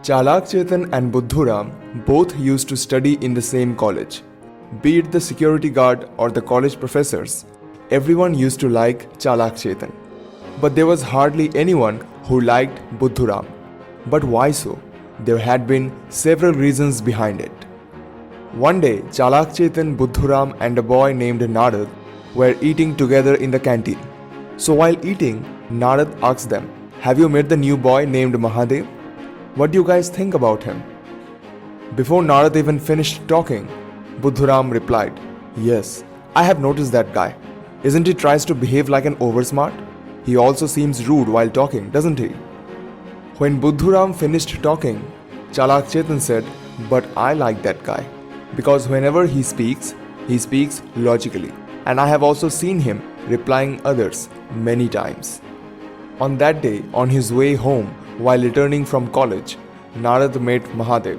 Chalak Chetan and Buddhuram both used to study in the same college. Be it the security guard or the college professors, everyone used to like Chalak Chetan. But there was hardly anyone who liked Buddhuram. But why so? There had been several reasons behind it. One day, Chalak Chetan, Buddhuram and a boy named Narad were eating together in the canteen. So while eating, Narad asked them, "Have you met the new boy named Mahadev? What do you guys think about him?" Before Narad even finished talking, Buddhuram replied, "Yes, I have noticed that guy. Isn't he tries to behave like an oversmart? He also seems rude while talking, doesn't he?" When Buddhuram finished talking, Chalak Chetan said, "But I like that guy, because whenever he speaks logically, and I have also seen him replying others many times." On that day, on his way home, while returning from college, Narad met Mahadev.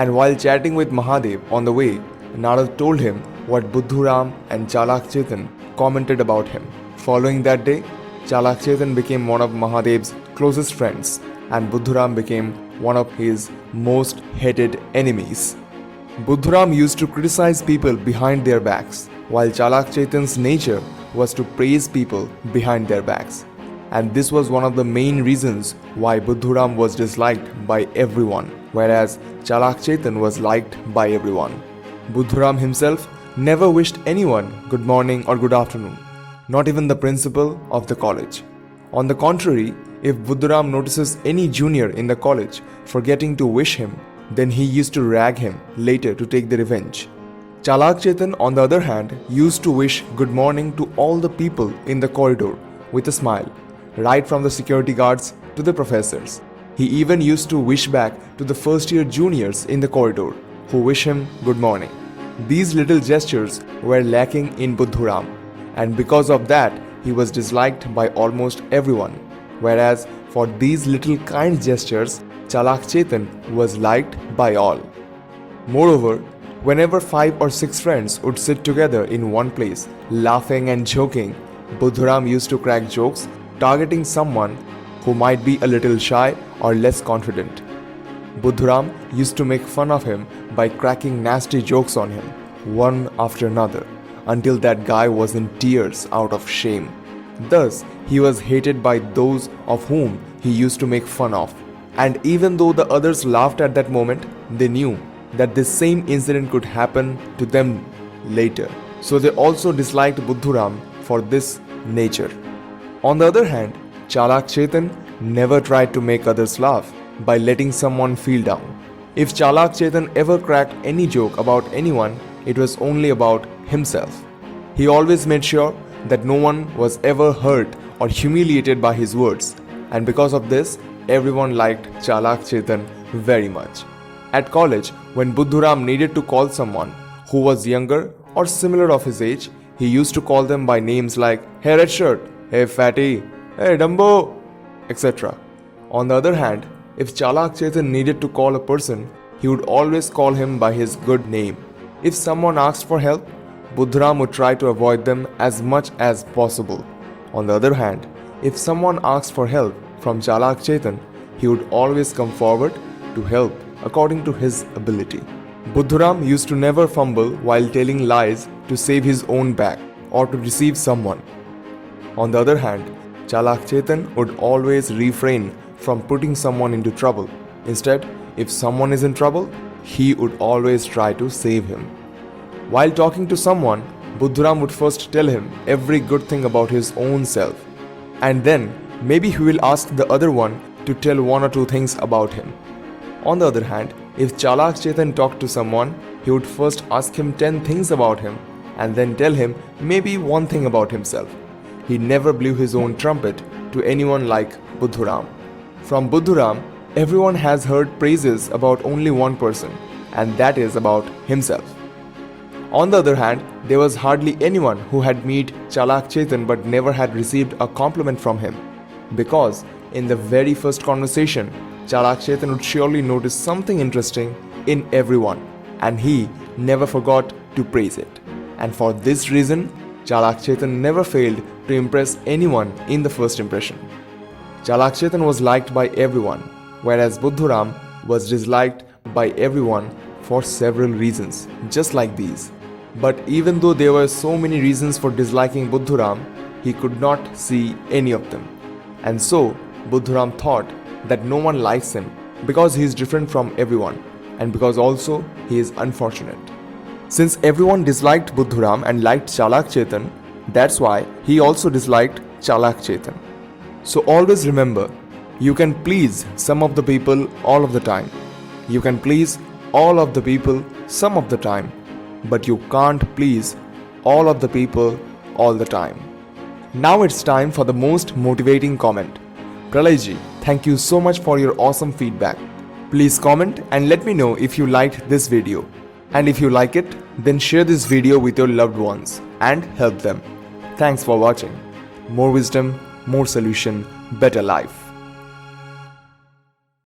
And while chatting with Mahadev on the way, Narad told him what Buddhuram and Chalak Chetan commented about him. Following that day, Chalak Chetan became one of Mahadev's closest friends, and Buddhuram became one of his most hated enemies. Buddhuram used to criticize people behind their backs, while Chalak Chetan's nature was to praise people behind their backs. And this was one of the main reasons why Buddhuram was disliked by everyone, whereas Chalak Chetan was liked by everyone. Buddhuram himself never wished anyone good morning or good afternoon, not even the principal of the college. On the contrary, if Buddhuram notices any junior in the college forgetting to wish him, then he used to rag him later to take the revenge. Chalak Chetan, on the other hand, used to wish good morning to all the people in the corridor with a smile, right from the security guards to the professors. He even used to wish back to the first year juniors in the corridor who wish him good morning. These little gestures were lacking in Buddhuram, and because of that, he was disliked by almost everyone. Whereas for these little kind gestures, Chalak Chetan was liked by all. Moreover, whenever 5 or 6 friends would sit together in one place, laughing and joking, Buddhuram used to crack jokes targeting someone who might be a little shy or less confident. Buddhuram used to make fun of him by cracking nasty jokes on him, one after another, until that guy was in tears out of shame. Thus, he was hated by those of whom he used to make fun of. And even though the others laughed at that moment, they knew that this same incident could happen to them later. So they also disliked Buddhuram for this nature. On the other hand, Chalak Chetan never tried to make others laugh by letting someone feel down. If Chalak Chetan ever cracked any joke about anyone, it was only about himself. He always made sure that no one was ever hurt or humiliated by his words, and because of this, everyone liked Chalak Chetan very much. At college, when Buddhuram needed to call someone who was younger or similar of his age, he used to call them by names like "Hey red shirt," "Hey fatty," "Hey dumbo," etc. On the other hand, if Chalak Chetan needed to call a person, he would always call him by his good name. If someone asked for help, Buddhuram would try to avoid them as much as possible. On the other hand, if someone asked for help from Chalak Chetan, he would always come forward to help according to his ability. Buddhuram used to never fumble while telling lies to save his own back or to deceive someone. On the other hand, Chalak Chetan would always refrain from putting someone into trouble. Instead, if someone is in trouble, he would always try to save him. While talking to someone, Buddhuram would first tell him every good thing about his own self, and then maybe he will ask the other one to tell 1 or 2 things about him. On the other hand, if Chalak Chetan talked to someone, he would first ask him 10 things about him and then tell him maybe 1 thing about himself. He never blew his own trumpet to anyone like Buddhuram. From Buddhuram, everyone has heard praises about only one person, and that is about himself. On the other hand, there was hardly anyone who had met Chalak Chetan but never had received a compliment from him. Because in the very first conversation, Chalak Chetan would surely notice something interesting in everyone, and he never forgot to praise it. And for this reason, Chalak Chetan never failed to impress anyone in the first impression. Chalak Chetan was liked by everyone, whereas Buddhuram was disliked by everyone for several reasons, just like these. But even though there were so many reasons for disliking Buddhuram, he could not see any of them. And so, Buddhuram thought that no one likes him because he is different from everyone and because also he is unfortunate. Since everyone disliked Buddhuram and liked Chalak Chetan, that's why he also disliked Chalak Chetan. So always remember, you can please some of the people all of the time. You can please all of the people some of the time, but you can't please all of the people all the time. Now it's time for the most motivating comment. Pralayji, thank you so much for your awesome feedback. Please comment and let me know if you liked this video. And if you like it, then share this video with your loved ones and help them. Thanks for watching. More wisdom, more solution, better life.